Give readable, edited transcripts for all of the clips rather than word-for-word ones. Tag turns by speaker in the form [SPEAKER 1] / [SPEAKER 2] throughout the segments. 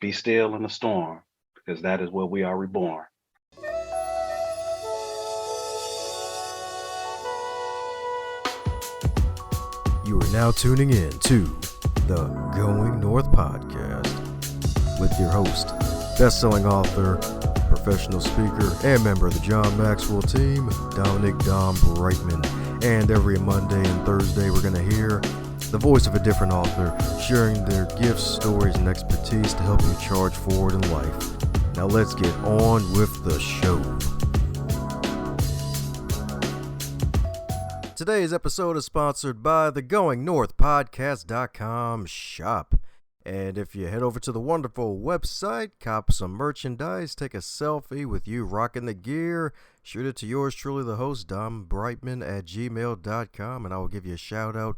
[SPEAKER 1] Be still in the storm, because that is where we are reborn.
[SPEAKER 2] You are now tuning in to the Going North podcast with your host, best-selling author, professional speaker, and member of the John Maxwell team, Dominic Dom Brightman. And every Monday and Thursday, we're going to hear the voice of a different author sharing their gifts, stories, and expertise to help you charge forward in life. Now let's get on with the show. Today's episode is sponsored by the GoingNorthPodcast.com shop. And if you head over to the wonderful website, cop some merchandise, take a selfie with you rocking the gear, shoot it to yours truly, the host, Dom Brightman at gmail.com, and I will give you a shout out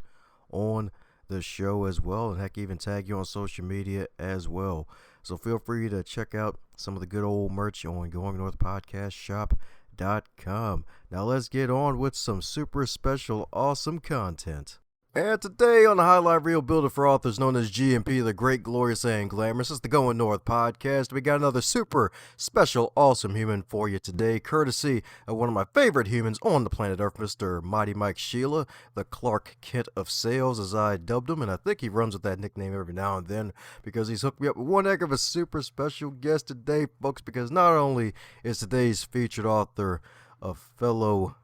[SPEAKER 2] on the show as well, and heck, even tag you on social media as well. So feel free to check out some of the good old merch on GoingNorthPodcastShop.com. Now let's get on with some super special, awesome content. And today on the Highlight Reel Builder for Authors known as Shun P, the Great, Glorious, and Glamorous, it's the Going North podcast. We got another super special, awesome human for you today, courtesy of one of my favorite humans on the planet Earth, Mr. Mighty Mike Sheila, the Clark Kent of sales, as I dubbed him, and I think he runs with that nickname every now and then because he's hooked me up with one heck of a super special guest today, folks, because not only is today's featured author a fellow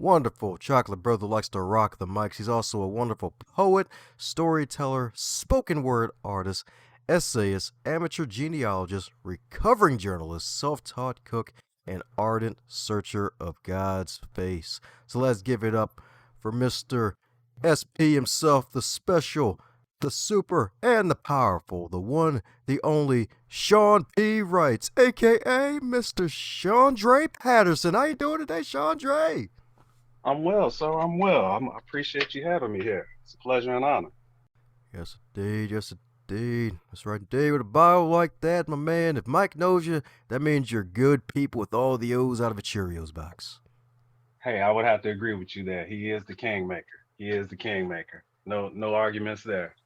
[SPEAKER 2] wonderful chocolate brother who likes to rock the mics, he's also a wonderful poet, storyteller, spoken word artist, essayist, amateur genealogist, recovering journalist, self-taught cook, and ardent searcher of God's face. So let's give it up for Mr. SP himself, the special, the super, and the powerful, the one, the only, Shun P writes, aka Mr. Shundrey Patterson. How you doing today, Shundrey?
[SPEAKER 1] I'm well, sir. I'm well. I appreciate you having me here. It's a pleasure and honor.
[SPEAKER 2] Yes, indeed. Yes, indeed. That's right, indeed. With a bio like that, my man, if Mike knows you, that means you're good people with all the O's out of a Cheerios box.
[SPEAKER 1] Hey, I would have to agree with you there. He is the kingmaker. He is the kingmaker. No arguments there.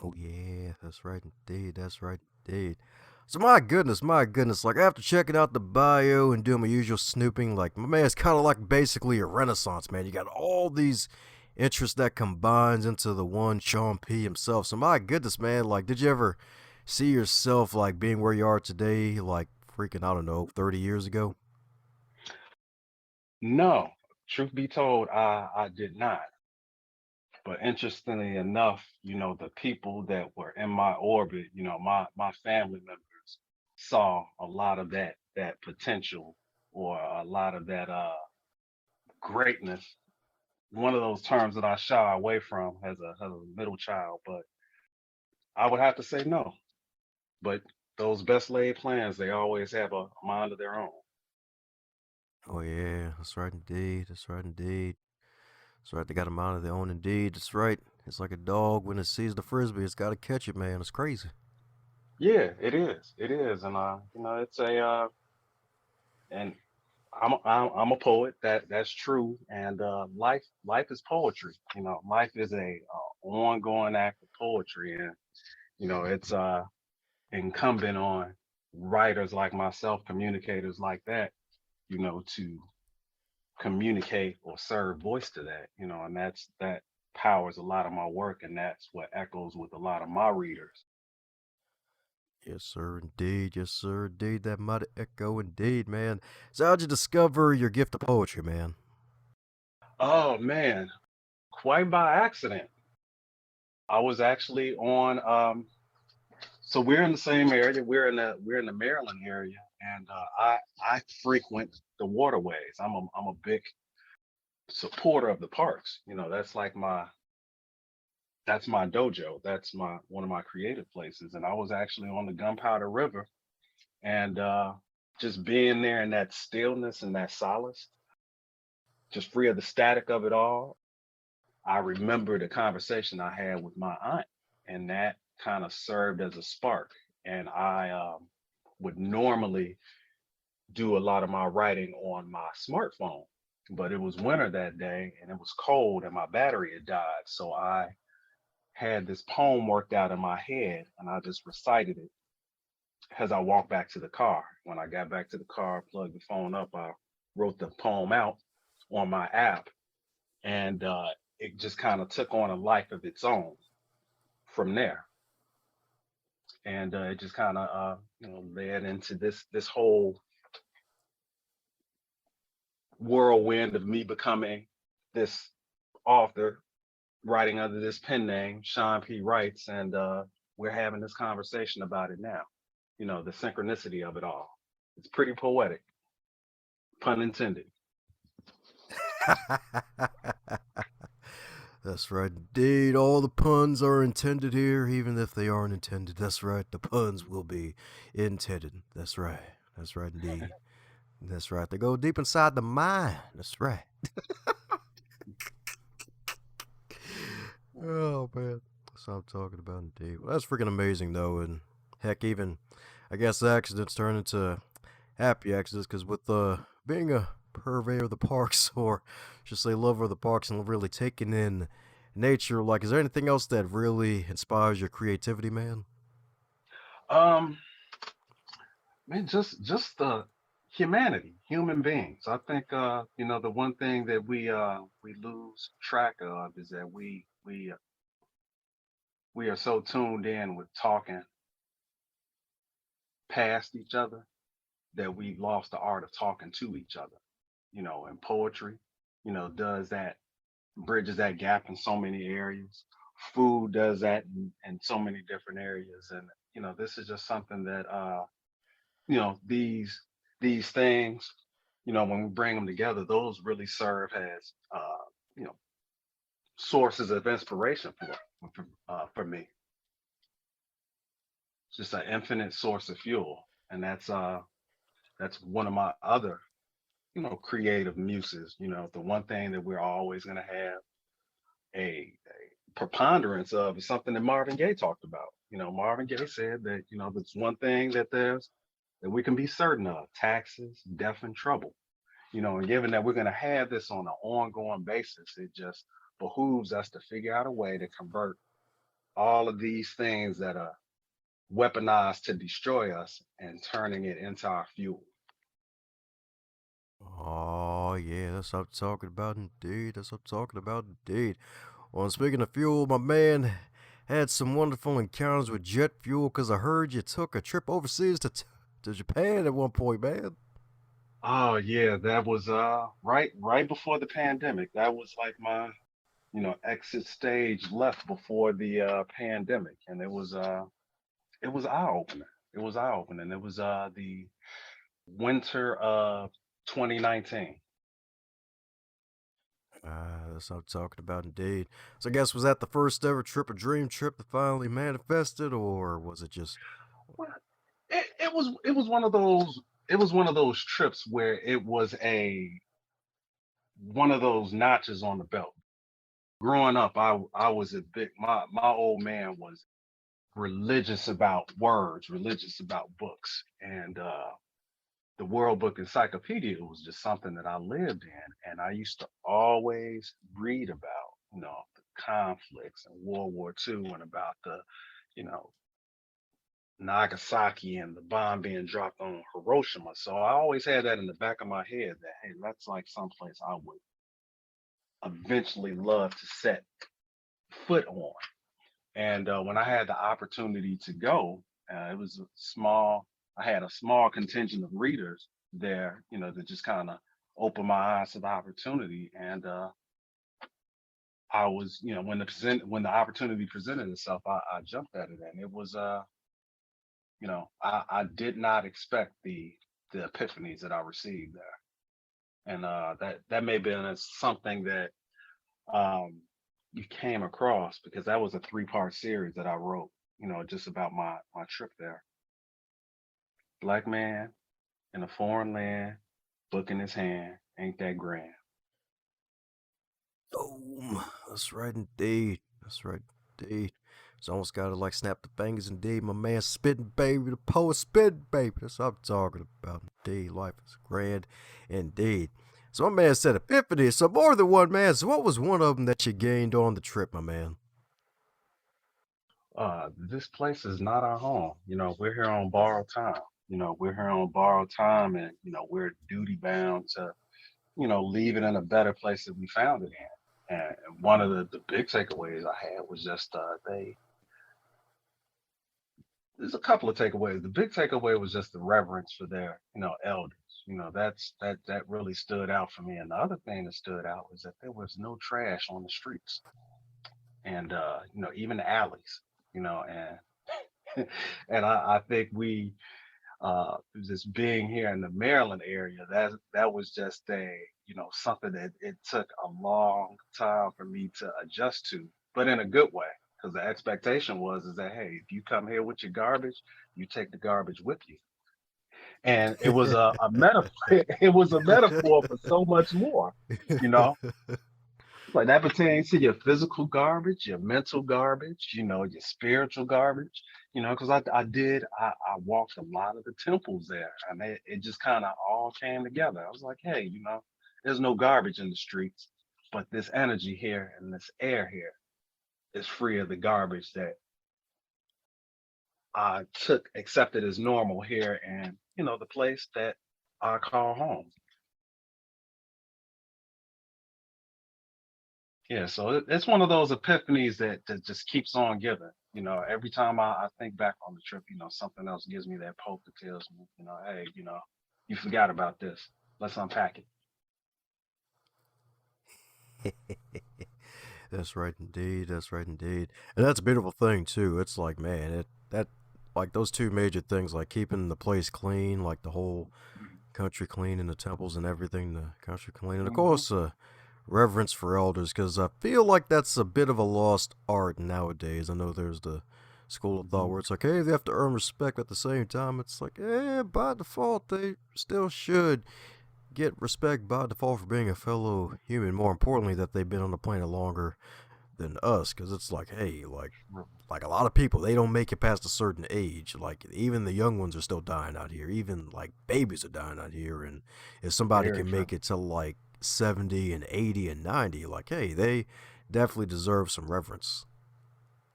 [SPEAKER 2] Oh, yeah. That's right, indeed. That's right, indeed. So my goodness, like after checking out the bio and doing my usual snooping, like my man's kind of like basically a renaissance man. You got all these interests that combines into the one Shun P himself. So my goodness, man, like did you ever see yourself like being where you are today, like freaking, I don't know, 30 years ago?
[SPEAKER 1] No, truth be told, I did not. But interestingly enough, the people that were in my orbit, my family members saw a lot of that potential or a lot of that greatness. One of those terms that I shy away from as a middle child, but I would have to say no. But those best laid plans, they always have a mind of their own.
[SPEAKER 2] Oh yeah, that's right, indeed. That's right, indeed. That's right. They got a mind of their own, indeed. That's right. It's like a dog when it sees the frisbee, it's got to catch it, man. It's crazy.
[SPEAKER 1] Yeah, it is. It is, and it's a and I'm a poet. That's true. And life is poetry. Life is a ongoing act of poetry, and it's incumbent on writers like myself, communicators like that, to communicate or serve voice to that. And that powers a lot of my work, and that's what echoes with a lot of my readers.
[SPEAKER 2] Yes, sir, indeed. Yes, sir, indeed. That mighty echo, indeed, man. So how'd you discover your gift of poetry, man?
[SPEAKER 1] Oh man, quite by accident. I was actually on so we're in the same area. We're in the Maryland area, and I frequent the waterways. I'm a big supporter of the parks. That's my dojo. That's my one of my creative places. And I was actually on the Gunpowder River, and just being there in that stillness and that solace, just free of the static of it all. I remember the conversation I had with my aunt, and that kind of served as a spark. And I would normally do a lot of my writing on my smartphone, but it was winter that day and it was cold and my battery had died. So I had this poem worked out in my head, and I just recited it as I walked back to the car. When I got back to the car, plugged the phone up, I wrote the poem out on my app, and it just kind of took on a life of its own from there. And it just kind of led into this whole whirlwind of me becoming this author, writing under this pen name, Shun P writes, and we're having this conversation about it now. The synchronicity of it all. It's pretty poetic, pun intended.
[SPEAKER 2] That's right, indeed. All the puns are intended here, even if they aren't intended. That's right, the puns will be intended. That's right. That's right, indeed. That's right. They go deep inside the mind. That's right. Oh, man. That's what I'm talking about, indeed. Well, that's freaking amazing, though. And heck, even, I guess, accidents turn into happy accidents because with being a purveyor of the parks, or just say lover of the parks, and really taking in nature, like, is there anything else that really inspires your creativity, man?
[SPEAKER 1] Um, Man, just the humanity, human beings. I think the one thing that we lose track of is that we are so tuned in with talking past each other that we've lost the art of talking to each other. And poetry, does that, bridges that gap in so many areas. Food does that in so many different areas. And this is just something that these things, when we bring them together, those really serve as you know sources of inspiration for me. It's just an infinite source of fuel, and that's one of my other creative muses. The one thing that we're always going to have a preponderance of is something that Marvin Gaye talked about. Marvin Gaye said that there's one thing that we can be certain of: taxes, death, and trouble. And given that we're going to have this on an ongoing basis, it just behooves us to figure out a way to convert all of these things that are weaponized to destroy us and turning it into our fuel.
[SPEAKER 2] Oh, yeah, that's what I'm talking about, indeed. That's what I'm talking about, indeed. Well, and speaking of fuel, my man had some wonderful encounters with jet fuel because I heard you took a trip overseas to Japan at one point, man.
[SPEAKER 1] Oh yeah, that was right before the pandemic. That was like my exit stage left before the pandemic, and it was eye opening. It was eye opening. It was the winter of 2019.
[SPEAKER 2] That's what I'm talking about, indeed. So I guess was that the first ever trip, a dream trip that finally manifested, or was it just?
[SPEAKER 1] Well, it was one of those trips where it was a one of those notches on the belt. Growing up, I was a big my old man was religious about words, religious about books, and the World Book Encyclopedia was just something that I lived in, and I used to always read about the conflicts in World War II and about the you know Nagasaki and the bomb being dropped on Hiroshima. So I always had that in the back of my head that hey, that's like someplace I would eventually love to set foot on. And when I had the opportunity to go, it was a small. I had a small contingent of readers there, that just kind of opened my eyes to the opportunity. And I was, when the opportunity presented itself, I jumped at it, and it was, I did not expect the epiphanies that I received there, and that may have been something that um, you came across because that was a three-part series that I wrote, just about my trip there. Black man in a foreign land, book in his hand, ain't that grand?
[SPEAKER 2] Boom. That's right, indeed. That's right, indeed. It's almost got to like snap the fingers, indeed. My man spitting, baby. The poet spitting, baby. That's what I'm talking about, indeed. Life is grand, indeed. So my man said epiphany. So more than one, man. So what was one of them that you gained on the trip, my man?
[SPEAKER 1] this place is not our home. We're here on borrowed time. We're here on borrowed time, and we're duty bound to leave it in a better place that we found it in. And one of the big takeaways I had was just there's a couple of takeaways. The big takeaway was just the reverence for their elders. That really stood out for me. And the other thing that stood out was that there was no trash on the streets, and even the alleys. And and I think we just being here in the Maryland area, that was just a something that it took a long time for me to adjust to, but in a good way, because the expectation was is that, hey, if you come here with your garbage, you take the garbage with you, and it was a metaphor. It was a metaphor for so much more. You know, like that pertains to your physical garbage, your mental garbage, your spiritual garbage, because I walked a lot of the temples there, and it just kind of all came together. I was like, hey, there's no garbage in the streets, but this energy here and this air here is free of the garbage that I accepted as normal here, and the place that I call home. Yeah, so it's one of those epiphanies that just keeps on giving. Every time I think back on the trip, something else gives me that poke that tells me, hey, you forgot about this. Let's unpack it.
[SPEAKER 2] That's right indeed. That's right indeed. And that's a beautiful thing too. It's like, man, it that like those two major things, like keeping the place clean, like the whole country clean and the temples and everything, the country clean, and of
[SPEAKER 1] Hmm.
[SPEAKER 2] course, reverence for elders, because I feel like that's a bit of a lost art nowadays. I know there's the school of thought
[SPEAKER 1] Hmm.
[SPEAKER 2] where it's like, hey, they have to earn respect. At the same time, it's like, by default, they still should get respect by default for being a fellow human. More importantly, that they've been on the planet longer than us, because it's like, hey, like a lot of people, they don't make it past a certain age. Like even the young ones are still dying out here. Even like babies are dying out here. And if somebody
[SPEAKER 1] Very
[SPEAKER 2] can
[SPEAKER 1] true.
[SPEAKER 2] make it to like 70 and 80 and 90, like, hey, they definitely deserve some reverence.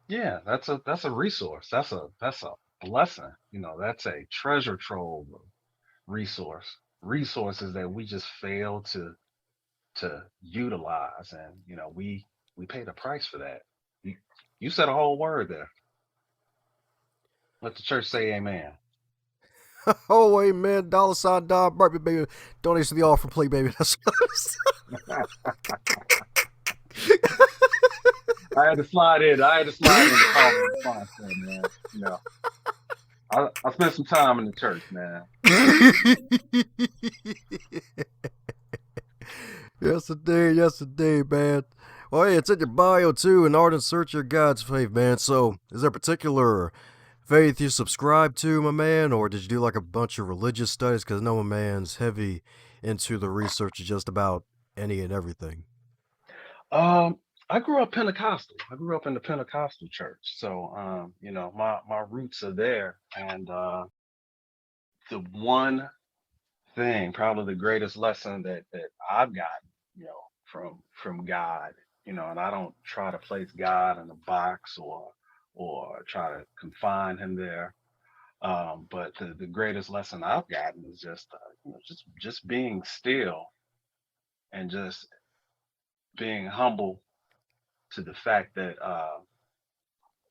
[SPEAKER 1] Yeah, that's a resource. That's a blessing. That's a treasure trove of resources that we just fail to utilize, and we pay the price for that. You said a whole word there. Let the church say amen.
[SPEAKER 2] Oh, wait, man, dollar sign Don Burpee, baby. Donation to the offering plate, baby. That's
[SPEAKER 1] I had to slide in the call and response there, man. I spent some time in the church, man.
[SPEAKER 2] Yes, indeed. Yes, indeed, man. Well, hey, it's in your bio, too, an ardent searcher of God's faith, man. So, is there a particular faith you subscribe to, my man, or did you do like a bunch of religious studies? Because I know my man's heavy into the research of just about any and everything.
[SPEAKER 1] Um, I grew up Pentecostal. I grew up in the Pentecostal church, so my roots are there, and the one thing, probably the greatest lesson that I've gotten, from God, and I don't try to place God in a box or try to confine him there. But the greatest lesson I've gotten is just just being still and just being humble to the fact that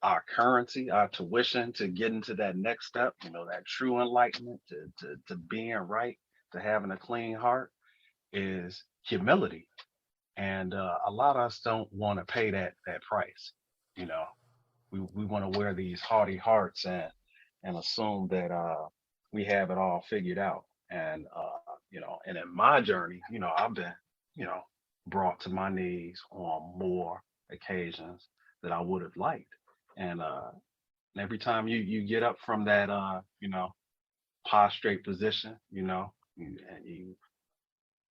[SPEAKER 1] our currency, our tuition to get into that next step, that true enlightenment to being right, to having a clean heart is humility. And a lot of us don't want to pay that price. You know, we want to wear these haughty hearts and assume that we have it all figured out. And and in my journey, I've been, you know, brought to my knees on more occasions that I would have liked. And every time you get up from that prostrate position, and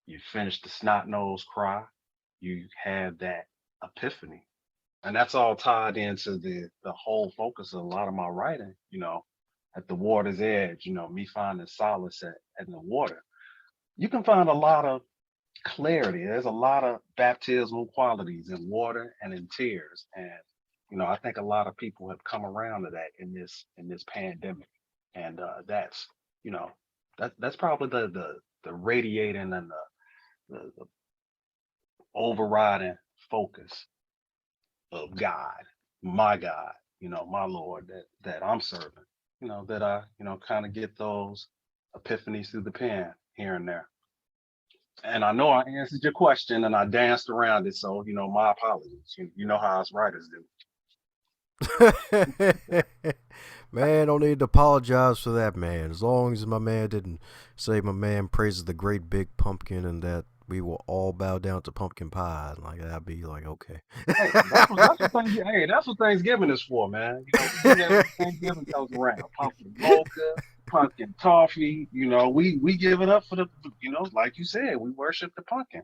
[SPEAKER 1] you finish the snot nose cry, you have that epiphany. And that's all tied into the whole focus of a lot of my writing, at the water's edge, me finding solace at the water. You can find a lot of clarity. There's a lot of baptismal qualities in water and in tears. And I think a lot of people have come around to that in this pandemic, and that's you know that's probably the radiating and the overriding focus of God, my Lord that I'm serving, that I kind of get those epiphanies through the pen here and there. And I know I answered your question and I danced around it, so my apologies. You know how us writers do.
[SPEAKER 2] Man, don't need to apologize for that, man. As long as my man didn't say my man praises the great big pumpkin and that we will all bow down to pumpkin pie. Like that'd be like okay.
[SPEAKER 1] Hey, that's what Thanksgiving is for, man. We do that when Thanksgiving comes around. Pumpkin mocha, pumpkin toffee. We give it up for the, like you said, we worship the pumpkin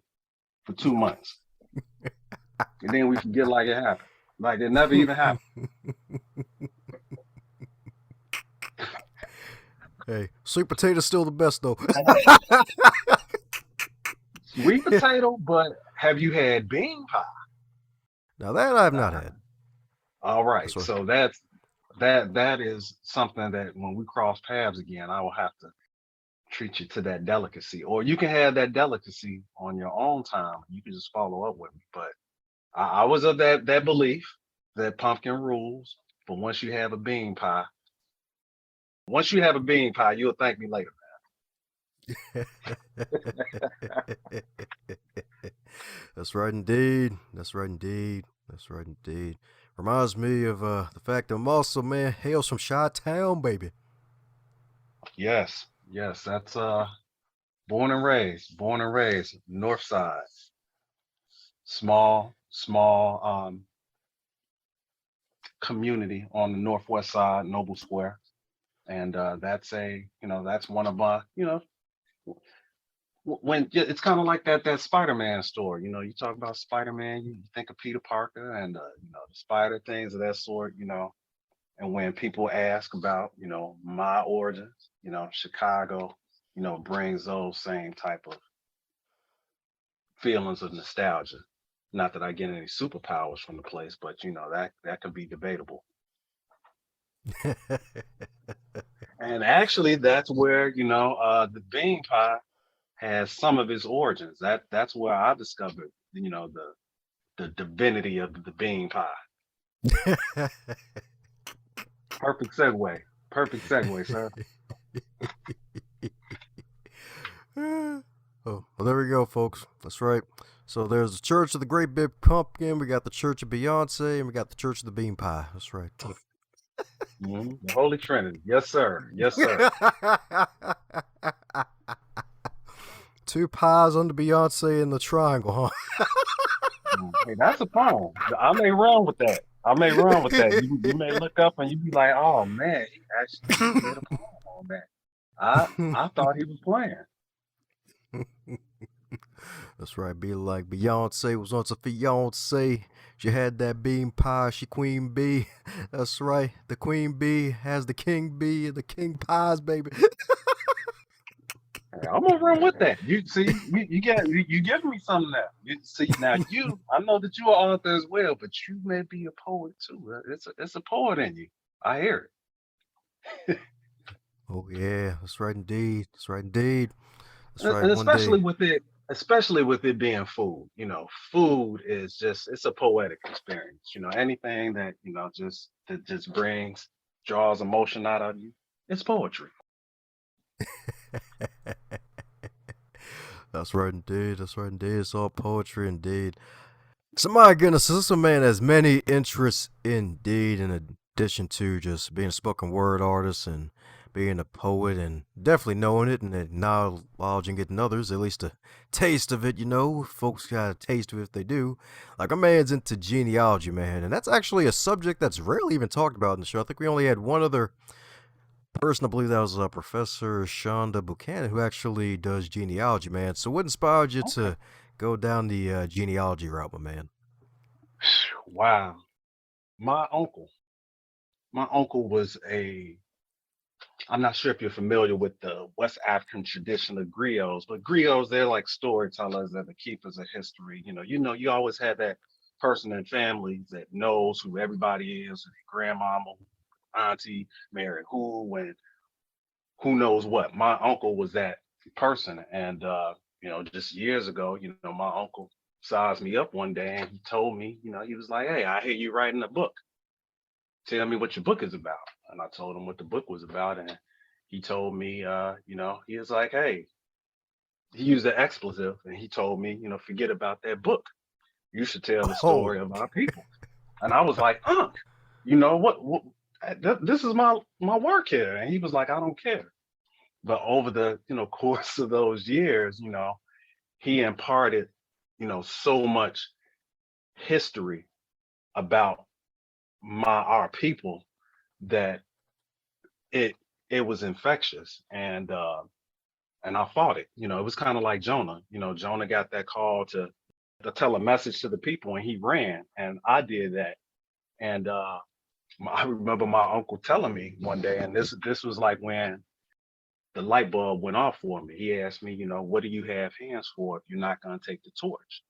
[SPEAKER 1] for 2 months, and then we forget like it happened, like it never even happened.
[SPEAKER 2] Hey, sweet potato's still the best though.
[SPEAKER 1] Sweet potato, but have you had bean pie?
[SPEAKER 2] Now that I've not had.
[SPEAKER 1] All right,
[SPEAKER 2] Sorry.
[SPEAKER 1] so that is something that when we cross paths again, I will have to treat you to that delicacy, or you can have that delicacy on your own time. You can just follow up with me. But I was of that belief that pumpkin rules. But once you have a bean pie, you'll thank me later.
[SPEAKER 2] That's right indeed. That's right indeed. That's right indeed. Reminds me of the fact that I'm also, man, hails from Chi-Town, baby.
[SPEAKER 1] Yes, yes, that's born and raised, North Side, small community on the northwest side, Noble Square, and that's one of my, when it's kind of like that Spider-Man story. You talk about Spider-Man, you think of Peter Parker and the spider things of that sort. And when people ask about my origins, Chicago, brings those same type of feelings of nostalgia. Not that I get any superpowers from the place, but that could be debatable. And actually, that's where the bean pie has some of its origins. That's where I discovered the divinity of the bean pie. Perfect segue. Perfect segue, sir.
[SPEAKER 2] Oh, well, there we go, folks. That's right. So there's the Church of the Great Big Pumpkin, we got the Church of Beyonce, and we got the Church of the Bean Pie. That's right.
[SPEAKER 1] The Holy Trinity. Yes, sir. Yes, sir.
[SPEAKER 2] Two pies under Beyonce in the triangle, huh?
[SPEAKER 1] Hey, that's a poem. I may run with that. I may run with that. You may look up and you be like, "Oh man, he actually did a poem on that." I thought he was playing.
[SPEAKER 2] That's right. Be like Beyonce was once a fiance. She had that bean pie. She queen bee. That's right. The queen bee has the king bee and the king pies, baby.
[SPEAKER 1] Hey, I'm gonna run with that. You see, you give me something now. You see now, I know that you're an author as well, but you may be a poet too. It's a poet in you. I hear it.
[SPEAKER 2] Oh yeah, that's right indeed. That's right indeed. That's right.
[SPEAKER 1] And
[SPEAKER 2] One day.
[SPEAKER 1] especially with it being food. Food is it's a poetic experience. Anything that that just draws emotion out of you, it's poetry.
[SPEAKER 2] That's right indeed. That's right indeed. It's all poetry indeed. So my goodness, this man has many interests indeed, in addition to just being a spoken word artist and being a poet and definitely knowing it and acknowledging it in others, at least a taste of it, Folks got a taste of it if they do. Like, my man's into genealogy, man, and that's actually a subject that's rarely even talked about in the show. I think we only had one other person, I believe that was Professor Shundrey Patterson, who actually does genealogy, man. So what inspired you
[SPEAKER 1] Okay.
[SPEAKER 2] to go down the genealogy route, my man?
[SPEAKER 1] Wow. My uncle. My uncle was I'm not sure if you're familiar with the West African tradition of griots, but griots, they're like storytellers and the keepers of history. You always had that person in family that knows who everybody is, grandmama, auntie, Mary who, and who knows what. My uncle was that person. And, just years ago, my uncle sized me up one day and he told me, he was like, hey, I hear you writing a book. Tell me what your book is about. And I told him what the book was about. And he told me, he was like, hey, he used an expletive and he told me, forget about that book. You should tell the
[SPEAKER 2] Oh,
[SPEAKER 1] story of our people. And I was like, what this is my work here. And he was like, I don't care. But over the, course of those years, he imparted, so much history about our people that it it was infectious. And I fought it. It was kind of like Jonah. Jonah got that call to tell a message to the people and he ran. And I did that. And I remember my uncle telling me one day, and this was like when the light bulb went off for me. He asked me, what do you have hands for if you're not going to take the torch?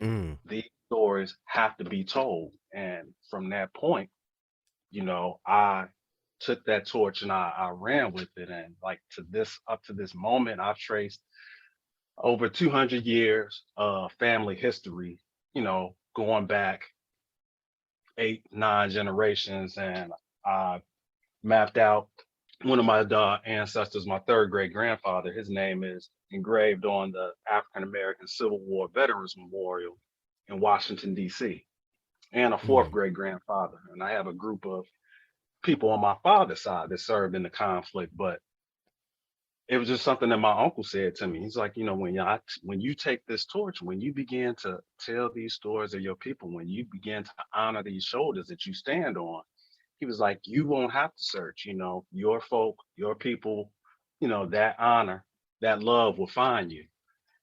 [SPEAKER 2] mm.
[SPEAKER 1] These stories have to be told. And from that point, I took that torch and I ran with it. And like up to this moment, I've traced over 200 years of family history, going back 8, 9 generations. And I mapped out one of my ancestors, my third great grandfather. His name is engraved on the African American Civil War Veterans Memorial in Washington, D.C., and a fourth
[SPEAKER 2] Mm.
[SPEAKER 1] great grandfather. And I have a group of people on my father's side that served in the conflict. But it was just something that my uncle said to me. He's like, when you take this torch, when you begin to tell these stories of your people, when you begin to honor these shoulders that you stand on, he was like, you won't have to search, your folk, your people, that honor, that love will find you.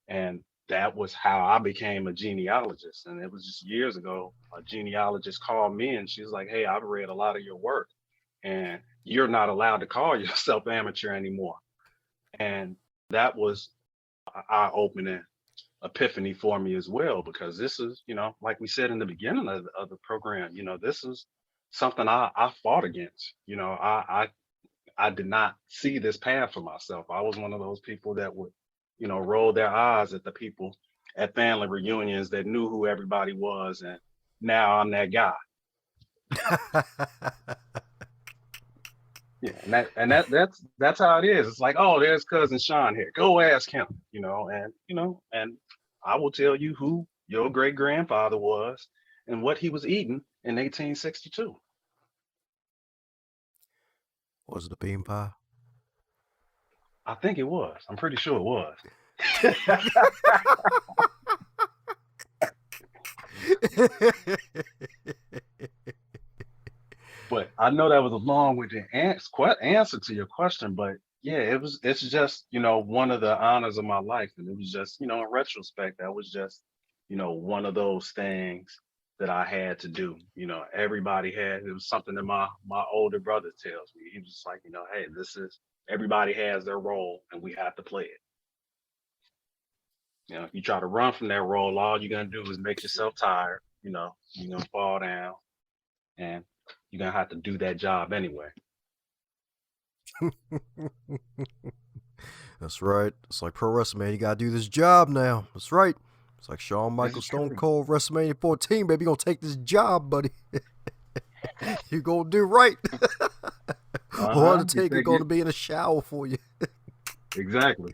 [SPEAKER 1] And that was how I became a genealogist. And it was just years ago, a genealogist called me and she was like, hey, I've read a lot of your work and you're not allowed to call yourself amateur anymore. And that was an eye-opening epiphany for me as well, because this is, like we said in the beginning of the program, this is something I fought against. I did not see this path for myself. I was one of those people that would, roll their eyes at the people at family reunions that knew who everybody was. And now I'm that guy. Yeah, that's how it is. It's like, oh, there's cousin Sean here. Go ask him, and I will tell you who your great grandfather was and what he was eating in 1862.
[SPEAKER 2] Was it a bean pie?
[SPEAKER 1] I think it was. I'm pretty sure it was. But I know that was a long-winded answer to your question. But yeah, it's just, one of the honors of my life. And it was just, in retrospect, that was just, one of those things that I had to do. Everybody it was something that my older brother tells me. He was just like, hey, everybody has their role and we have to play it. If you try to run from that role, all you're gonna do is make yourself tired. You're gonna fall down and you're gonna have to do that job anyway.
[SPEAKER 2] That's right. It's like pro wrestling, man. You gotta do this job now. That's right. It's like Shawn Michaels, Stone Cold, WrestleMania 14, baby. You gonna take this job, buddy. You gonna do right. Or Undertaker gonna be in a shower for you.
[SPEAKER 1] Exactly.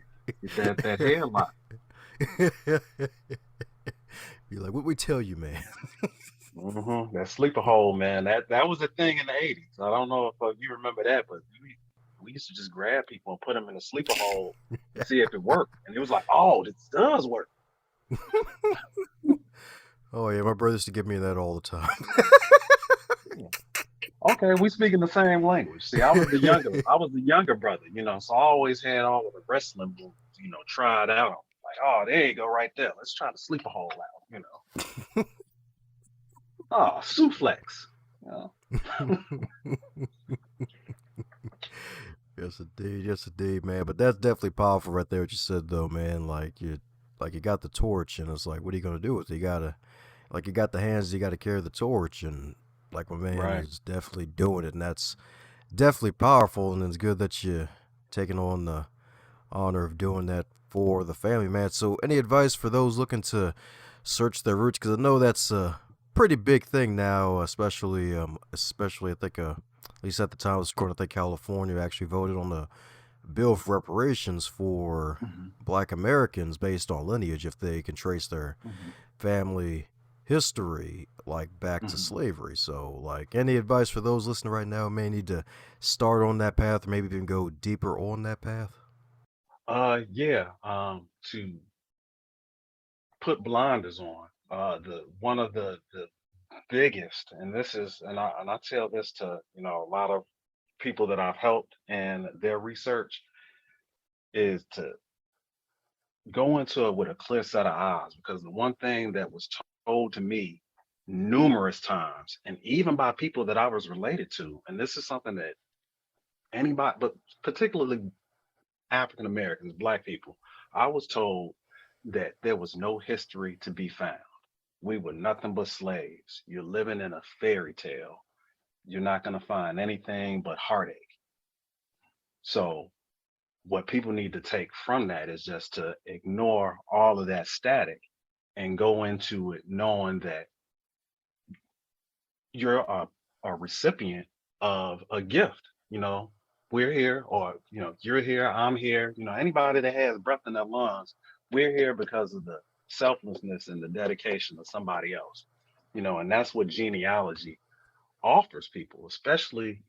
[SPEAKER 1] Get that headlock.
[SPEAKER 2] Be like, what we tell you, man?
[SPEAKER 1] That sleeper hole, man. That was a thing in the 80s. I don't know if you remember that, but we used to just grab people and put them in a sleeper hole and see if it worked. And it was like, oh, this does work.
[SPEAKER 2] Oh yeah, my brother used to give me that all the time.
[SPEAKER 1] Okay, we speaking the same language. See, I was the younger brother, so I always had all of the wrestling moves, tried out. Like, oh, there you go, right there. Let's try to sleep a hole out, Oh, suplex.
[SPEAKER 2] Yes indeed, man. But that's definitely powerful right there. What you said though, man. Like you got the torch, and it's like, what are you gonna do with it? You gotta, like you got the hands, you got to carry the torch, and like my man
[SPEAKER 1] Right.
[SPEAKER 2] is definitely doing it, and that's definitely powerful, and it's good that you taking on the honor of doing that for the family, man. So, any advice for those looking to search their roots? Because I know that's a pretty big thing now, especially I think, at least at the time of this recording, I think California actually voted on the bill for reparations for
[SPEAKER 1] Hmm.
[SPEAKER 2] Black Americans based on lineage if they can trace their
[SPEAKER 1] Hmm.
[SPEAKER 2] family history like back to
[SPEAKER 1] Hmm.
[SPEAKER 2] slavery. So, like, any advice for those listening right now who may need to start on that path, or maybe even go deeper on that path?
[SPEAKER 1] Yeah. To put blinders on. The one of the biggest, and this is, and I tell this to a lot of people that I've helped and their research is to go into it with a clear set of eyes, because the one thing that was told to me numerous times, and even by people that I was related to, and this is something that anybody, but particularly African Americans, Black people, I was told that there was no history to be found. We were nothing but slaves. You're living in a fairy tale. You're not going to find anything but heartache. So, what people need to take from that is just to ignore all of that static and go into it knowing that you're a recipient of a gift. You know, we're here, or you're here, I'm here. Anybody that has breath in their lungs, we're here because of the selflessness and the dedication of somebody else. And that's what genealogy offers people, especially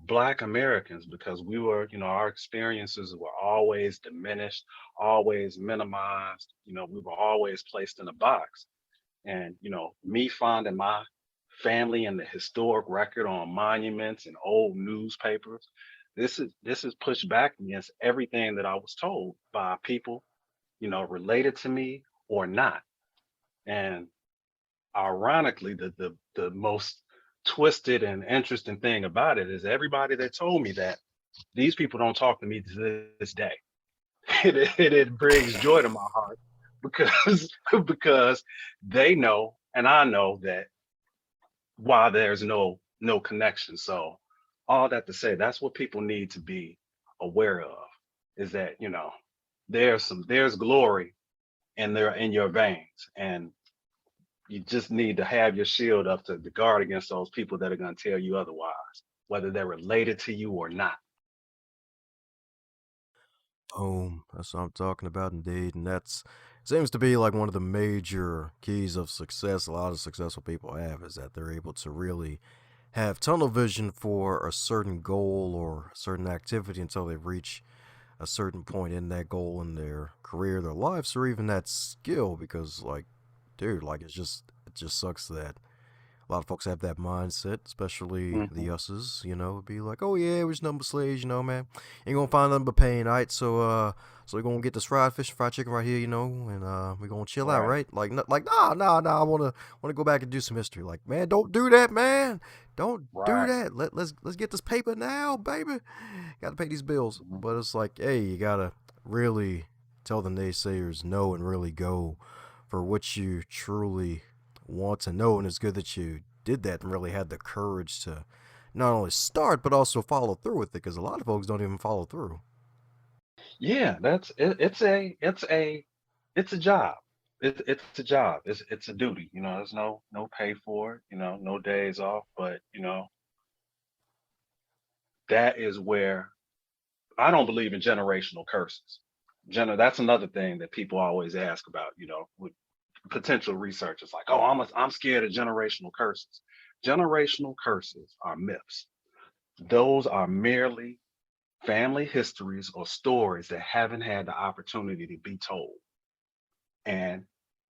[SPEAKER 1] Black Americans, because our experiences were always diminished, always minimized. We were always placed in a box. And me finding my family in the historic record on monuments and old newspapers, this is pushed back against everything that I was told by people related to me or not. And ironically, the most twisted and interesting thing about it is everybody that told me that, these people don't talk to me to this day. It brings joy to my heart because because they know and I know that why there's no connection. So all that to say, that's what people need to be aware of, is that there's glory in your veins, and you just need to have your shield up to guard against those people that are going to tell you otherwise, whether they're related to you or not.
[SPEAKER 2] That's what I'm talking about, indeed, and that's seems to be like one of the major keys of success. A lot of successful people have is that they're able to really have tunnel vision for a certain goal or a certain activity until they reach a certain point in that goal in their career, their lives, or even that skill. Because, like, dude, like it just sucks that a lot of folks have that mindset, especially the
[SPEAKER 1] Hmm.
[SPEAKER 2] us's, be like, oh yeah, we're just number slaves, man. Ain't gonna find nothing but pain, alright? So we're gonna get this fried chicken right here, and we're gonna chill out,
[SPEAKER 1] Right.
[SPEAKER 2] right? Like, nah, I wanna go back and do some history. Like, man, don't do that, man. Don't do
[SPEAKER 1] Right.
[SPEAKER 2] that. Let's get this paper now, baby. Gotta pay these bills.
[SPEAKER 1] Hmm.
[SPEAKER 2] But it's like, hey, you gotta really tell the naysayers no and really go for what you truly want to know, and it's good that you did that and really had the courage to not only start but also follow through with it, because a lot of folks don't even follow through.
[SPEAKER 1] Yeah, that's it, it's a job. It's a job. It's a duty. There's no pay for it. No days off. But that is where I don't believe in generational curses. That's another thing that people always ask about. With potential researchers, like, oh, I'm scared of generational curses. Generational curses are myths. Those are merely family histories or stories that haven't had the opportunity to be told. And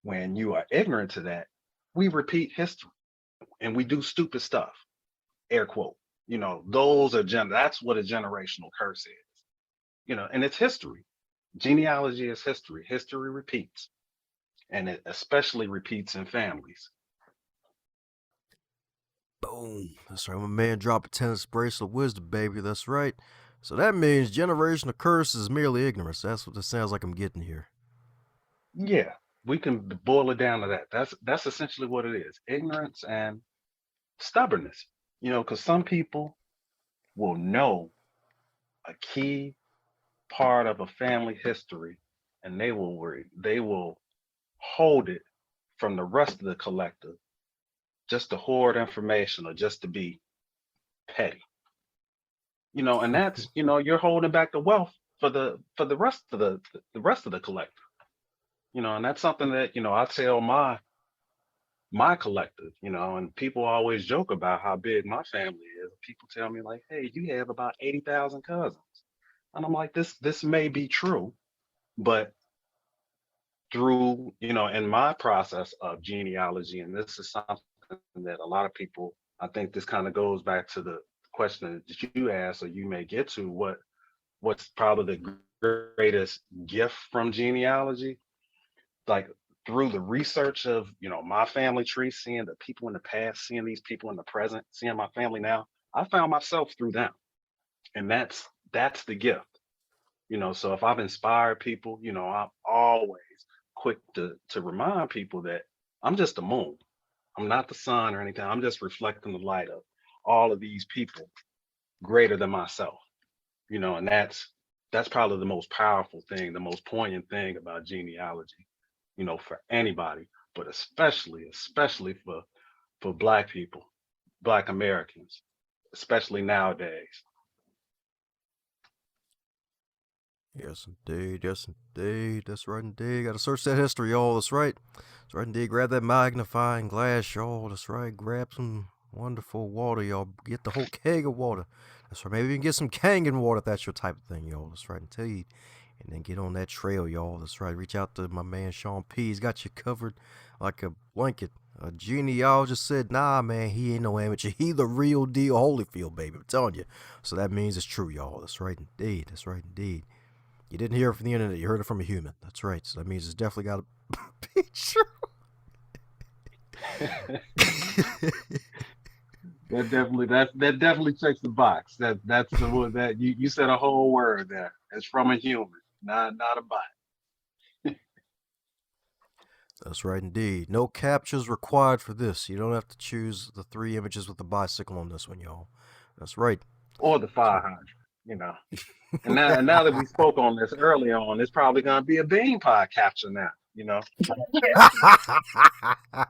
[SPEAKER 1] when you are ignorant to that, we repeat history and we do stupid stuff. Air quote. Those are that's what a generational curse is. And it's history. Genealogy is history. History repeats, and it especially repeats in families.
[SPEAKER 2] Boom. That's right. My man dropped a tennis bracelet of wisdom, baby. That's right. So that means generational curse is merely ignorance. That's what it sounds like I'm getting here.
[SPEAKER 1] Yeah, we can boil it down to that. That's essentially what it is: ignorance and stubbornness. Because some people will know a key part of a family history, and they will hold it from the rest of the collective just to hoard information or just to be petty. And that's you're holding back the wealth for the rest of the collective. And that's something that I tell my collective, and people always joke about how big my family is. People tell me like, "Hey, you have about 80,000 cousins," and I'm like, "This may be true, but through in my process of genealogy, and this is something that a lot of people, I think this kind of goes back to the question that you asked, or you may get to what's probably the greatest gift from genealogy, like." Through the research of my family tree, seeing the people in the past, seeing these people in the present, seeing my family now, I found myself through them, and that's the gift. So if I've inspired people, I'm always quick to remind people that I'm just the moon. I'm not the sun or anything. I'm just reflecting the light of all of these people greater than myself. And that's probably the most powerful thing, the most poignant thing about genealogy, for anybody, but especially for Black people, Black Americans, especially nowadays.
[SPEAKER 2] Yes, indeed. Yes, indeed. That's right, indeed. Got to search that history, y'all. That's right. That's right, indeed. Grab that magnifying glass, y'all. That's right. Grab some wonderful water, y'all. Get the whole keg of water. That's right. Maybe you can get some Kangen water if that's your type of thing, y'all. That's right, indeed. And then get on that trail, y'all. That's right. Reach out to my man Shun P. He's got you covered like a blanket. A genealogist said, nah, man, he ain't no amateur. He the real deal Holyfield, baby. I'm telling you. So that means it's true, y'all. That's right, indeed. That's right, indeed. You didn't hear it from the internet. You heard it from a human. That's right. So that means it's definitely got to be true.
[SPEAKER 1] That definitely checks the box. That's the one that you said a whole word there. It's from a human, not a bot.
[SPEAKER 2] That's right, indeed. No captures required for this. You don't have to choose the 3 images with the bicycle on this one, y'all. That's right.
[SPEAKER 1] Or the
[SPEAKER 2] That's
[SPEAKER 1] fire hydrant, you know. And now that we spoke on this early on, it's probably gonna be a bean pie capture now.
[SPEAKER 2] right.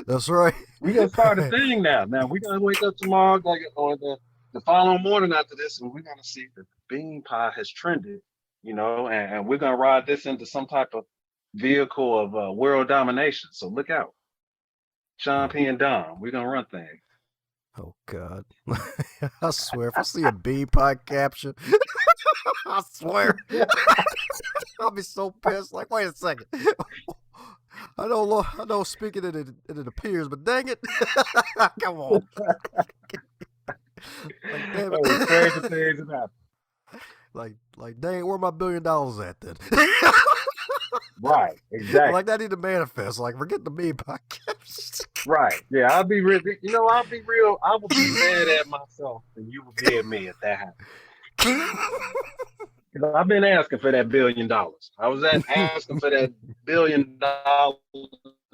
[SPEAKER 2] That's right.
[SPEAKER 1] We're gonna start a thing now. Now we're gonna wake up tomorrow, like or the following morning after this, and we're gonna see that the bean pie has trended, and we're gonna ride this into some type of vehicle of world domination. So look out, Shun P and Dom. We're gonna run things.
[SPEAKER 2] Oh God! I swear, if I see a bean pie capture, I swear, I'll be so pissed. Like, wait a second. I know. Speaking it appears, but dang it, come on. Like, damn
[SPEAKER 1] Oh, crazy
[SPEAKER 2] it.
[SPEAKER 1] things have happened.
[SPEAKER 2] Like, dang, where my $1 billion at then?
[SPEAKER 1] Right, exactly.
[SPEAKER 2] Like, that need to manifest. Like, forget the bean pie capture.
[SPEAKER 1] Right. Yeah, I'll be real. I'll be real. I will be mad at myself, and you will be at me if that happens. Because I've been asking for that $1 billion. I was asking for that $1 billion, and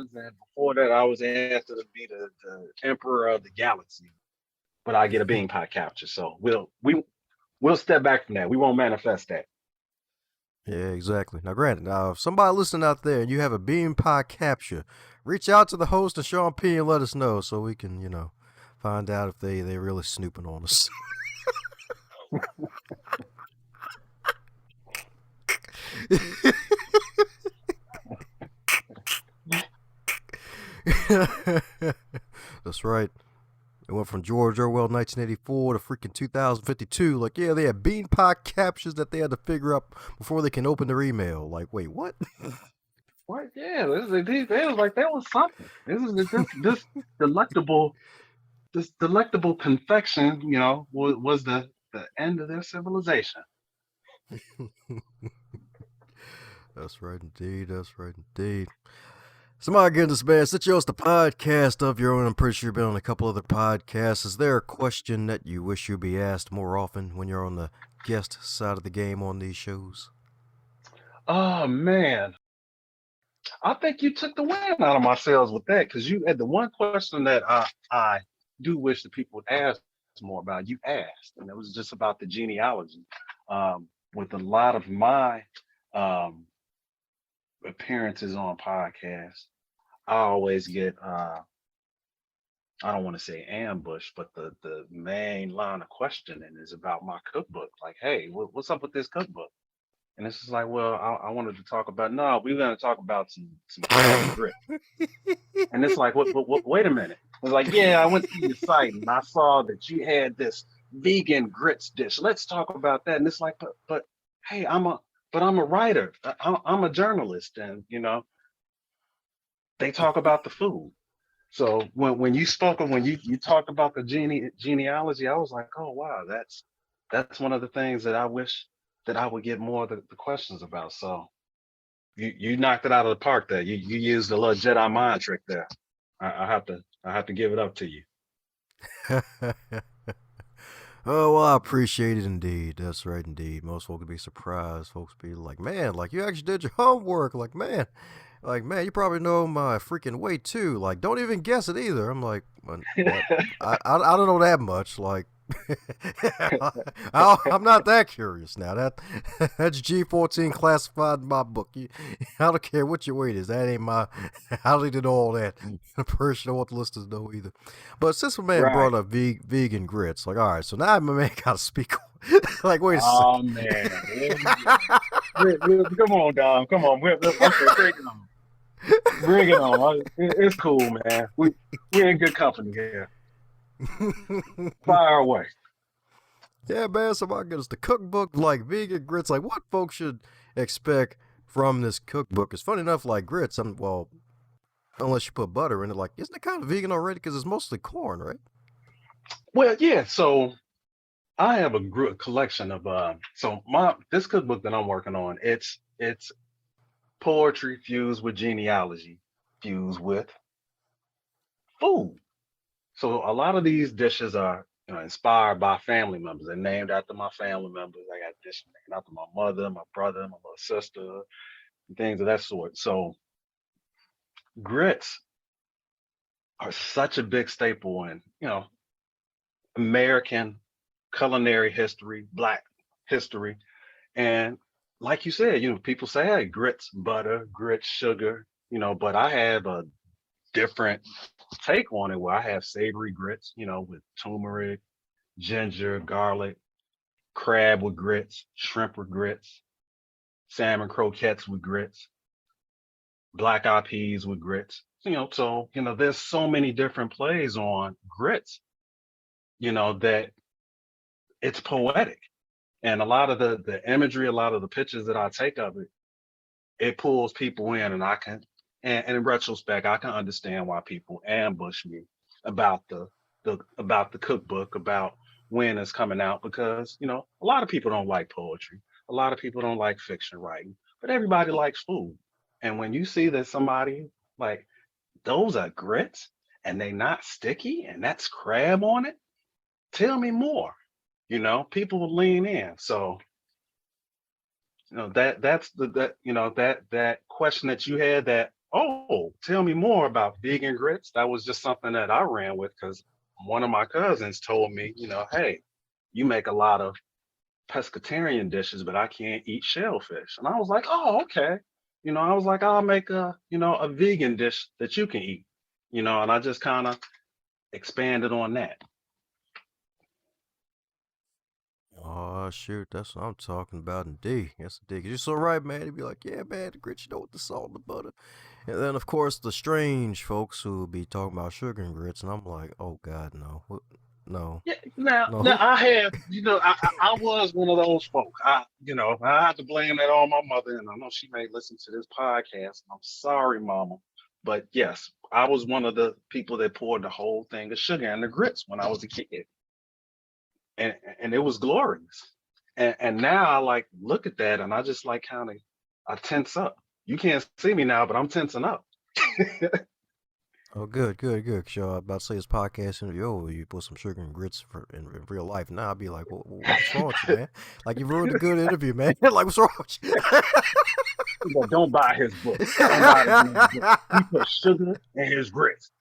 [SPEAKER 1] before that, I was asking to be the emperor of the galaxy. But I get a bean pie capture, so we'll step back from that. We won't manifest that.
[SPEAKER 2] Yeah, exactly. Now, granted, if somebody listening out there and you have a bean pie capture, reach out to the host of Shun P and let us know so we can, find out if they really snooping on us. That's right. It went from George Orwell 1984 to freaking 2052. Like, yeah, they had bean pie captures that they had to figure out before they can open their email. Like, wait, what?
[SPEAKER 1] What? Yeah, they was like that was something. This delectable this delectable confection, was the end of their civilization.
[SPEAKER 2] That's right, indeed. That's right, indeed. So, my goodness, man, since you host a podcast of your own, I'm pretty sure you've been on a couple other podcasts. Is there a question that you wish you'd be asked more often when you're on the guest side of the game on these shows?
[SPEAKER 1] Oh man, I think you took the wind out of my sails with that because you had the one question that I do wish that people would ask more about. You asked, and it was just about the genealogy. Um, with a lot of my um, appearances on podcasts, I always get I don't want to say ambush, but the main line of questioning is about my cookbook. Like, hey, what's up with this cookbook? And it's just like, well, I wanted to talk about no, we're going to talk about some crab and grit. And it's like, wait a minute. It's like, yeah, I went to your site and I saw that you had this vegan grits dish. Let's talk about that. And it's like, but hey, I'm a writer. I'm a journalist, and they talk about the food. So when you spoke of when you talked about the genealogy, I was like, oh wow, that's one of the things that I wish that I would get more of the questions about. So you knocked it out of the park there. You used a little Jedi mind trick there. I have to give it up to you.
[SPEAKER 2] Oh, well, I appreciate it indeed. That's right, indeed. Most folks would be surprised. Folks be like, man, like, you actually did your homework. Like, man, you probably know my freaking weight, too. Like, don't even guess it either. I'm like, what? I don't know that much. Like, I'm not that curious now. That's G14 classified in my book. I don't care what your weight is. That ain't my. I don't need to know all that. The person I want the listeners to know either. But since my man
[SPEAKER 1] Right.
[SPEAKER 2] brought up vegan grits, like, all right, so now my man got to speak. Like, wait a
[SPEAKER 1] Oh
[SPEAKER 2] second.
[SPEAKER 1] man. Come on, Dom. Come on. Okay, bring it on. Bring it on. It's cool, man. We're in good company here. Fire away.
[SPEAKER 2] Yeah, man. So my goodness, the cookbook, like vegan grits, like what folks should expect from this cookbook. It's funny enough, like grits. Well, unless you put butter in it, like isn't it kind of vegan already? Because it's mostly corn, right?
[SPEAKER 1] Well, yeah. So I have a collection of so my this cookbook that I'm working on, it's poetry fused with genealogy, fused with food. So a lot of these dishes are inspired by family members. They're named after my family members. I got dishes named after my mother, my brother, my little sister, and things of that sort. So grits are such a big staple in American culinary history, Black history. And like you said, people say, hey, grits, butter, grits, sugar, but I have a different take on it where I have savory grits, with turmeric, ginger, garlic, crab with grits, shrimp with grits, salmon croquettes with grits, black eyed peas with grits. So, there's so many different plays on grits, that it's poetic. And a lot of the imagery, a lot of the pictures that I take of it, it pulls people in, and and in retrospect, I can understand why people ambush me about the cookbook, about when it's coming out, because a lot of people don't like poetry, a lot of people don't like fiction writing, but everybody likes food. And when you see that somebody like those are grits and they not sticky and that's crab on it, tell me more. People will lean in. So that's that question that you had, that, oh, tell me more about vegan grits. That was just something that I ran with because one of my cousins told me, hey, you make a lot of pescatarian dishes, but I can't eat shellfish. And I was like, oh, okay. I was like, I'll make a vegan dish that you can eat. And I just kind of expanded on that.
[SPEAKER 2] Oh shoot, that's what I'm talking about indeed. Yes indeed. 'Cause you're so right, man. He'd be like, yeah, man, the grits, with the salt and the butter. And then of course the strange folks who be talking about sugar and grits, and I'm like, oh god, no. No.
[SPEAKER 1] Yeah, now
[SPEAKER 2] No.
[SPEAKER 1] I have, I was one of those folk. I have to blame that on my mother, and I know she may listen to this podcast. I'm sorry, Mama, but yes, I was one of the people that poured the whole thing of sugar in the grits when I was a kid, and it was glorious. And now I like look at that, and I just like kind of I tense up. You can't see me now, but I'm tensing up.
[SPEAKER 2] Oh, good, good, good. Cause y'all about to say this podcast interview. Oh, you put some sugar and grits in real life. Now I'd be like, what's wrong with you, man? Like you ruined a good interview, man. Like what's wrong with you?
[SPEAKER 1] He's like, don't buy his book. Don't buy this man's book. He put sugar in his grits.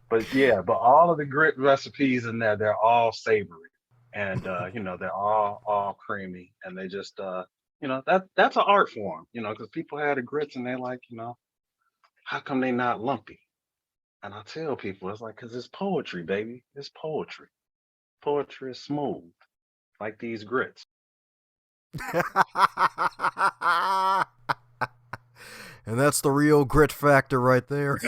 [SPEAKER 1] But yeah, but all of the grit recipes in there, they're all savory, and they're all creamy, and they just that's an art form, because people have the grits and they're like, how come they not lumpy? And I tell people it's like, because it's poetry, baby. It's poetry. Poetry is smooth, like these grits.
[SPEAKER 2] And that's the real grit factor right there.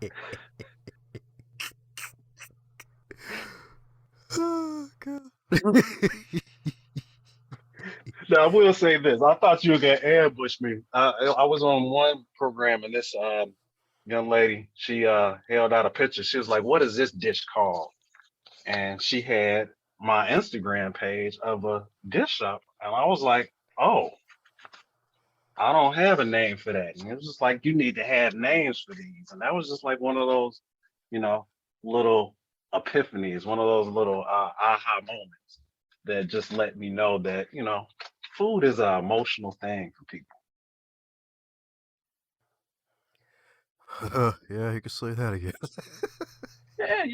[SPEAKER 1] Yes, sir.
[SPEAKER 2] Oh, God.
[SPEAKER 1] Now I will say this: I thought you were gonna ambush me. I was on one program, and this young lady, she held out a picture. She was like, "What is this dish called?" And she had my Instagram page of a dish shop, and I was like, "Oh, I don't have a name for that." And it was just like, "You need to have names for these." And that was just like one of those, you know, little epiphanies, one of those little aha moments that just let me know that food is an emotional thing for people.
[SPEAKER 2] Yeah, you can say that again.
[SPEAKER 1] Yeah,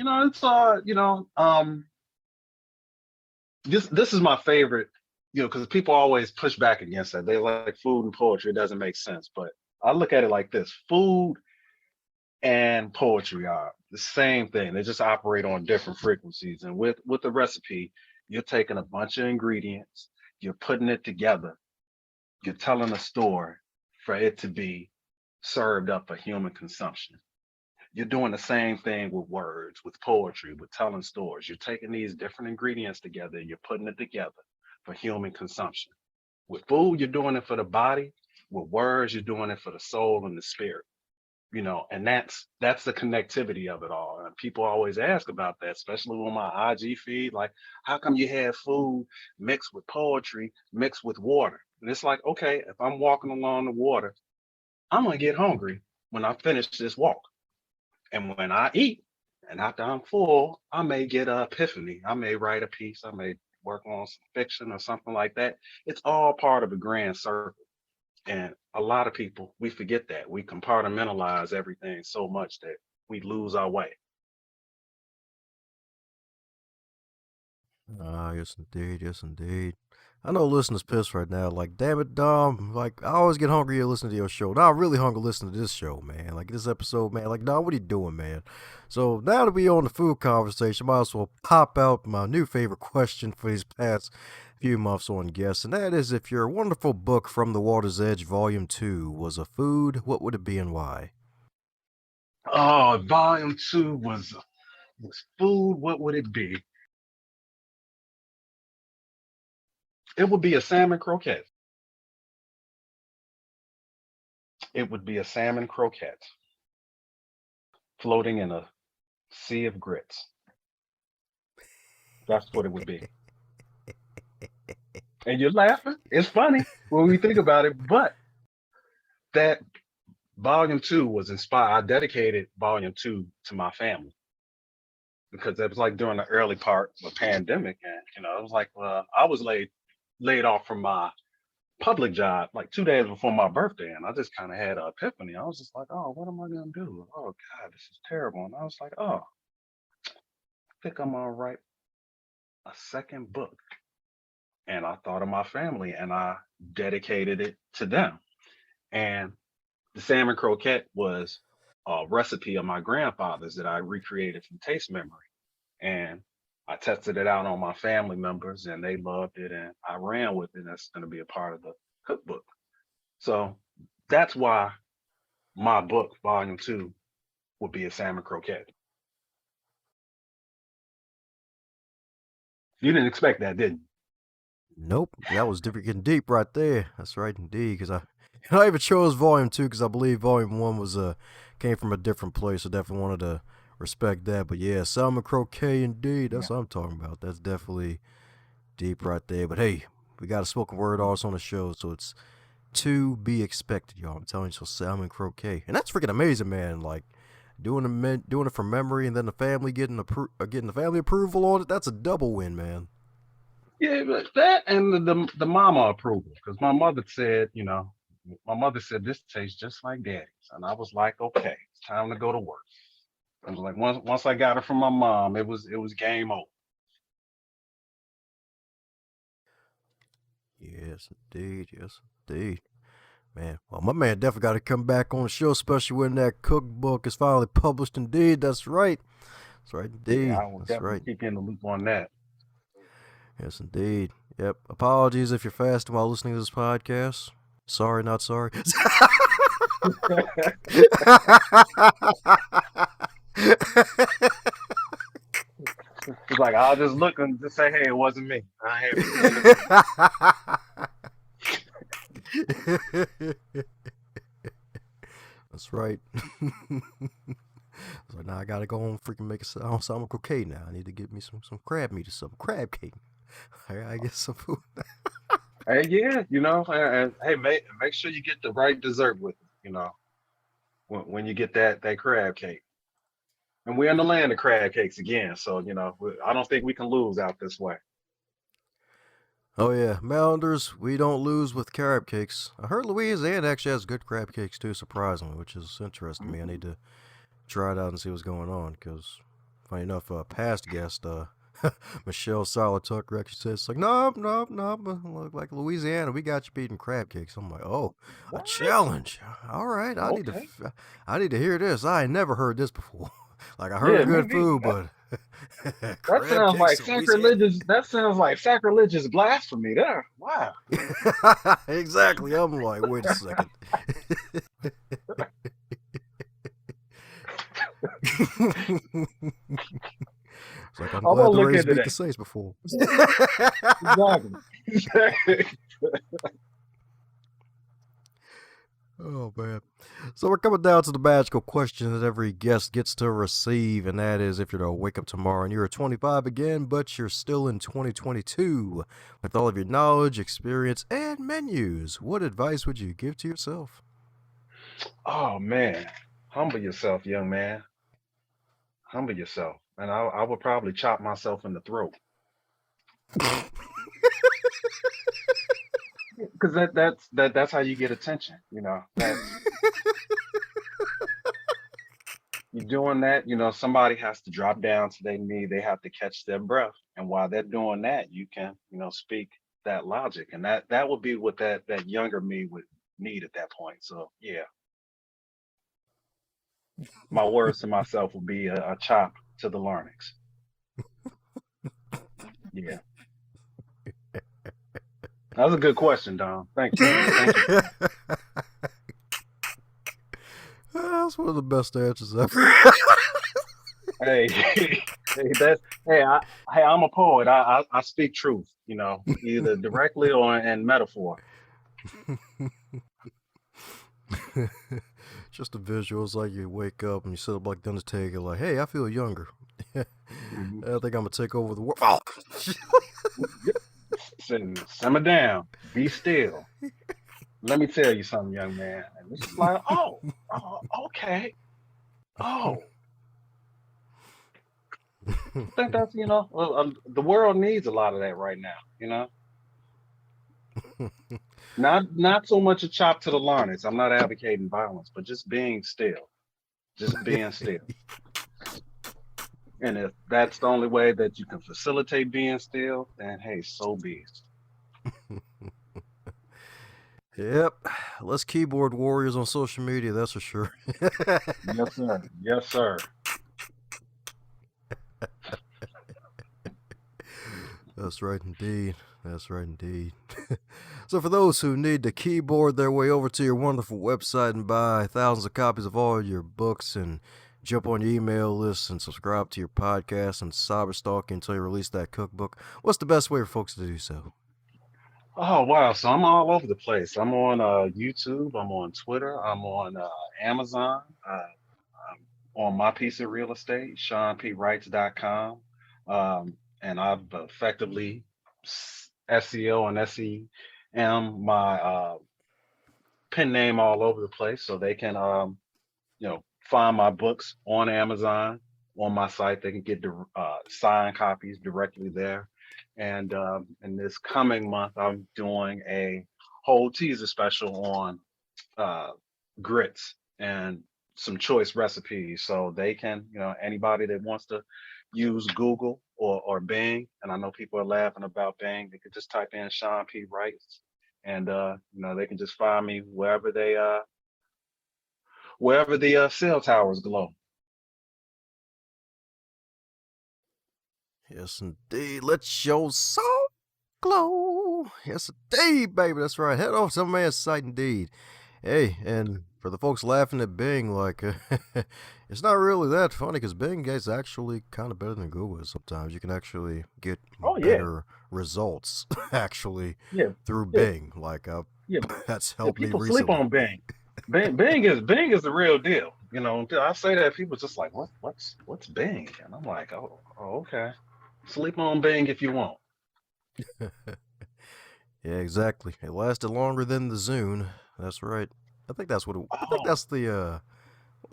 [SPEAKER 1] it's this is my favorite, because people always push back against that. They like food and poetry. It doesn't make sense. But I look at it like this: food and poetry are the same thing. They just operate on different frequencies. And with the recipe, you're taking a bunch of ingredients, you're putting it together, you're telling a story for it to be served up for human consumption. You're doing the same thing with words, with poetry, with telling stories. You're taking these different ingredients together, and you're putting it together for human consumption. With food, you're doing it for the body. With words, you're doing it for the soul and the spirit. And that's the connectivity of it all. And people always ask about that, especially on my IG feed, like, how come you have food mixed with poetry, mixed with water? And it's like, okay, if I'm walking along the water, I'm gonna get hungry when I finish this walk. And when I eat, and after I'm full, I may get an epiphany. I may write a piece. I may work on some fiction or something like that. It's all part of a grand circle. And a lot of people, we forget that. We compartmentalize everything so much that we lose our way.
[SPEAKER 2] Ah, yes indeed, yes indeed. I know listeners pissed right now. Like, damn it, Dom. Like, I always get hungry here listening to your show. Now I'm really hungry listening to this show, man. Like this episode, man. Like, Dom, what are you doing, man? So now that we on the food conversation, I might as well pop out my new favorite question for these past few months on guests, and that is, if your wonderful book From the Water's Edge, Volume 2, was a food, what would it be and why?
[SPEAKER 1] Oh, volume two was food. What would it be? It would be a salmon croquette. It would be a salmon croquette floating in a sea of grits. That's what it would be. And you're laughing. It's funny when we think about it, but that volume two was inspired. I dedicated volume two to my family because it was like during the early part of the pandemic, and it was like I was laid off from my public job like 2 days before my birthday, and I just kind of had an epiphany. I was just like, oh, what am I gonna do? Oh God, this is terrible. And I was like, oh, I think I'm gonna write a second book. And I thought of my family, and I dedicated it to them. And the salmon croquette was a recipe of my grandfather's that I recreated from taste memory. And I tested it out on my family members, and they loved it, and I ran with it. That's going to be a part of the cookbook. So that's why my book, volume two, would be a salmon croquette. You didn't expect that, did
[SPEAKER 2] Nope, that was different, getting deep right there. That's right, indeed. Because And I even chose Volume 2 because I believe Volume 1 was came from a different place. I definitely wanted to respect that. But yeah, Salmon Croquet indeed.
[SPEAKER 1] Yeah.
[SPEAKER 2] That's what I'm talking about. That's definitely deep right there. But hey, we got a spoken word artist on the show, so it's to be expected, y'all. I'm telling you, so Salmon Croquet. And that's freaking amazing, man. Like, doing it from memory and then the family getting the family approval on it, that's a double win, man.
[SPEAKER 1] Yeah, but that and the mama approval, because my mother said this tastes just like daddy's, and I was like, okay, it's time to go to work. And like once I got it from my mom, it was game over.
[SPEAKER 2] Yes, indeed. Yes, indeed. Man, well, my man definitely got to come back on the show, especially when that cookbook is finally published. Indeed, that's right. That's right,
[SPEAKER 1] Yeah,
[SPEAKER 2] indeed.
[SPEAKER 1] I will
[SPEAKER 2] That's
[SPEAKER 1] definitely
[SPEAKER 2] right.
[SPEAKER 1] keep you in the loop on that.
[SPEAKER 2] Yes, indeed. Yep. Apologies if you're fasting while listening to this podcast. Sorry, not sorry.
[SPEAKER 1] It's like I'll just look and just say, hey, it wasn't me. I have
[SPEAKER 2] That's right. So now I gotta go home and freaking make some croquet now. I need to get me some crab meat or something. Crab cake. I gotta get some food.
[SPEAKER 1] Hey, yeah, and hey, make sure you get the right dessert with it. When you get that crab cake. And we're in the land of crab cakes again, so I don't think we can lose out this way.
[SPEAKER 2] Oh yeah, Mounders, we don't lose with crab cakes. I heard Louisiana actually has good crab cakes too, surprisingly, which is interesting to me. I
[SPEAKER 1] Mhm.
[SPEAKER 2] need to try it out and see what's going on, because funny enough, a past guest, Michelle Solituck, actually says it's like, no, look like Louisiana, we got you beating crab cakes. I'm like, oh, a
[SPEAKER 1] What?
[SPEAKER 2] challenge. All right,
[SPEAKER 1] Okay.
[SPEAKER 2] I need to hear this. I ain't never heard this before. Like I heard
[SPEAKER 1] Yeah,
[SPEAKER 2] of
[SPEAKER 1] me
[SPEAKER 2] good
[SPEAKER 1] neither.
[SPEAKER 2] food, but
[SPEAKER 1] That
[SPEAKER 2] crab
[SPEAKER 1] sounds
[SPEAKER 2] cakes
[SPEAKER 1] like
[SPEAKER 2] in Louisiana.
[SPEAKER 1] sacrilegious. That sounds like sacrilegious blasphemy there. Wow.
[SPEAKER 2] Exactly. I'm like, wait a second. It's like I'm
[SPEAKER 1] I'm gonna
[SPEAKER 2] glad the
[SPEAKER 1] look
[SPEAKER 2] Rays
[SPEAKER 1] into
[SPEAKER 2] beat the
[SPEAKER 1] that.
[SPEAKER 2] Saints before.
[SPEAKER 1] Exactly.
[SPEAKER 2] Oh man. So we're coming down to the magical question that every guest gets to receive, and that is if you're to wake up tomorrow and you're 25 again, but you're still in 2022 with all of your knowledge, experience, and menus, what advice would you give to yourself?
[SPEAKER 1] Oh man, humble yourself, young man. Humble yourself, and I would probably chop myself in the throat because that's how you get attention. That's you're doing that. Somebody has to drop down to their knee. They have to catch their breath, and while they're doing that, you can speak that logic, and that would be what that younger me would need at that point. So yeah, my words to myself would be a chop to the larynx. Yeah, that was a good question, Dom. Thank you. Thank you for that.
[SPEAKER 2] That's one of the best answers ever.
[SPEAKER 1] Hey, hey, hey, I'm a poet. I speak truth. Either directly or in metaphor.
[SPEAKER 2] Just the visuals, like you wake up and you sit up like the Undertaker, like, hey, I feel younger. I
[SPEAKER 1] Mhm.
[SPEAKER 2] think I'm gonna take over the world. Oh.
[SPEAKER 1] Simmer down. Be still. Let me tell you something, young man. And it's just like, oh, okay. Oh, I think that's the world needs a lot of that right now. Not so much a chop to the larynx. I'm not advocating violence, but just being still. Just being still. And if that's the only way that you can facilitate being still, then hey, so be it.
[SPEAKER 2] Yep, less keyboard warriors on social media, that's for sure.
[SPEAKER 1] Yes, sir. Yes, sir.
[SPEAKER 2] That's right indeed. That's right indeed. So, for those who need to keyboard their way over to your wonderful website and buy thousands of copies of all your books and jump on your email list and subscribe to your podcast and cyberstalk until you release that cookbook, what's the best way for folks to do so?
[SPEAKER 1] Oh wow, so I'm all over the place. I'm on YouTube, I'm on Twitter, I'm on Amazon, I'm on my piece of real estate, SeanPWrites.com. And I've effectively SEO and SEM my pen name all over the place so they can find my books on Amazon on my site. They can get the signed copies directly there. And in this coming month, I'm doing a whole teaser special on uh, grits and some choice recipes. So they can, anybody that wants to use Google or Bing, and I know people are laughing about Bing, they could just type in Shun P Writes, and they can just find me wherever the cell towers glow.
[SPEAKER 2] Yes, indeed. Let your soul glow. Yes, indeed, baby. That's right. Head off to my man's site, indeed. Hey, and for the folks laughing at Bing, like, it's not really that funny because Bing is actually kind of better than Google sometimes. You can actually get
[SPEAKER 1] Oh yeah,
[SPEAKER 2] better results, actually,
[SPEAKER 1] yeah,
[SPEAKER 2] through
[SPEAKER 1] yeah,
[SPEAKER 2] Bing. Like,
[SPEAKER 1] yeah,
[SPEAKER 2] that's
[SPEAKER 1] yeah.
[SPEAKER 2] helped me
[SPEAKER 1] People sleep
[SPEAKER 2] recently.
[SPEAKER 1] on Bing. Bing is the real deal. I say that people just like, what's Bing? And I'm like, oh, okay. Sleep on Bing if you want.
[SPEAKER 2] Yeah, exactly. It lasted longer than the Zune. That's right. I think
[SPEAKER 1] Oh,
[SPEAKER 2] that's the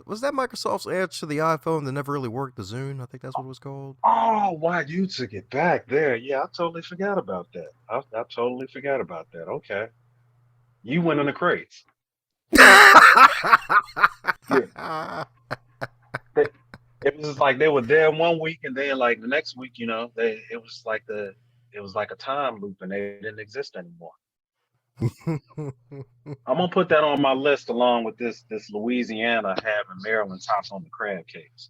[SPEAKER 2] was that Microsoft's answer to the iPhone that never really worked, the Zune? I think that's what it was called.
[SPEAKER 1] oh, why you took it back there? Yeah, I totally forgot about that. I totally forgot about that. Okay, you went in the crates. Yeah, they, it was just like they were there one week, and then like the next week, it was like a time loop, and they didn't exist anymore. I'm gonna put that on my list along with this Louisiana having Maryland tops on the crab cakes.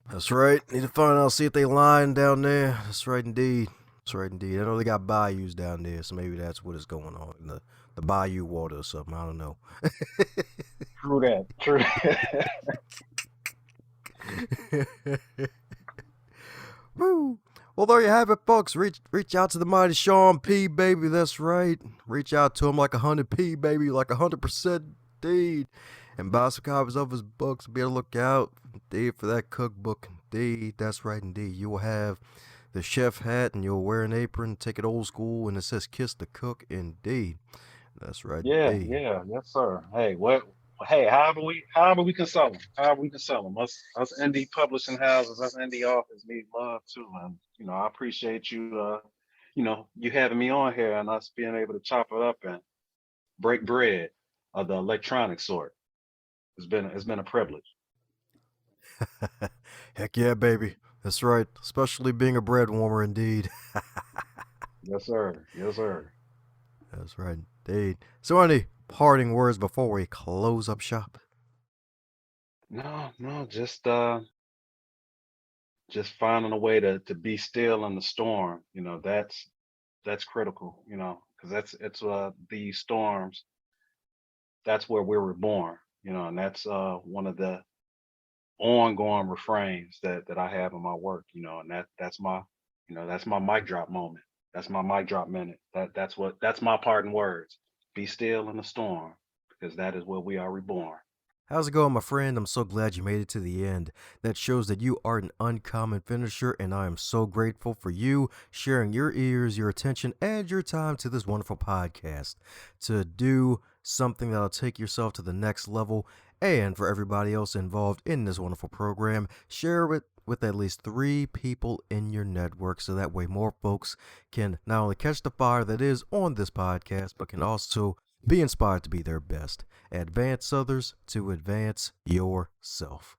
[SPEAKER 2] That's right. Need to find out, see if they lying down there. That's right, indeed. That's right, indeed. I know they got bayous down there, so maybe that's what is going on. The bayou water or something. I don't know.
[SPEAKER 1] True that. True that.
[SPEAKER 2] Woo. Well, there you have it, folks. Reach out to the mighty Shun P, baby. That's right. Reach out to him like 100p, baby, like 100% indeed. And buy some copies of his books. Be on the lookout, indeed, for that cookbook. Indeed, that's right, indeed. You will have the chef hat and you'll wear an apron, take it old school, and it says "Kiss the Cook." Indeed, that's right,
[SPEAKER 1] Yeah,
[SPEAKER 2] indeed.
[SPEAKER 1] yeah, yes, sir. Hey, what? Hey, however we can sell them, however we can sell them. Us indie publishing houses, us indie authors need love too, and I appreciate you. You having me on here and us being able to chop it up and break bread of the electronic sort. It's been a privilege.
[SPEAKER 2] Heck yeah, baby. That's right. Especially being a bread warmer, indeed.
[SPEAKER 1] Yes, sir. Yes, sir.
[SPEAKER 2] That's right, indeed. So, any parting words before we close up shop?
[SPEAKER 1] No, no, just finding a way to be still in the storm. That's critical. Because it's these storms. That's where we were born. And that's one of the ongoing refrains that I have in my work. And that's my mic drop moment. That's my mic drop minute. That's my parting words. Be still in the storm, because that is where we are reborn.
[SPEAKER 2] How's it going, my friend? I'm so glad you made it to the end. That shows that you are an uncommon finisher, and I am so grateful for you sharing your ears, your attention, and your time to this wonderful podcast to do something that'll take yourself to the next level. And for everybody else involved in this wonderful program, share it with at least 3 people in your network so that way more folks can not only catch the fire that is on this podcast, but can also be inspired to be their best. Advance others to advance yourself.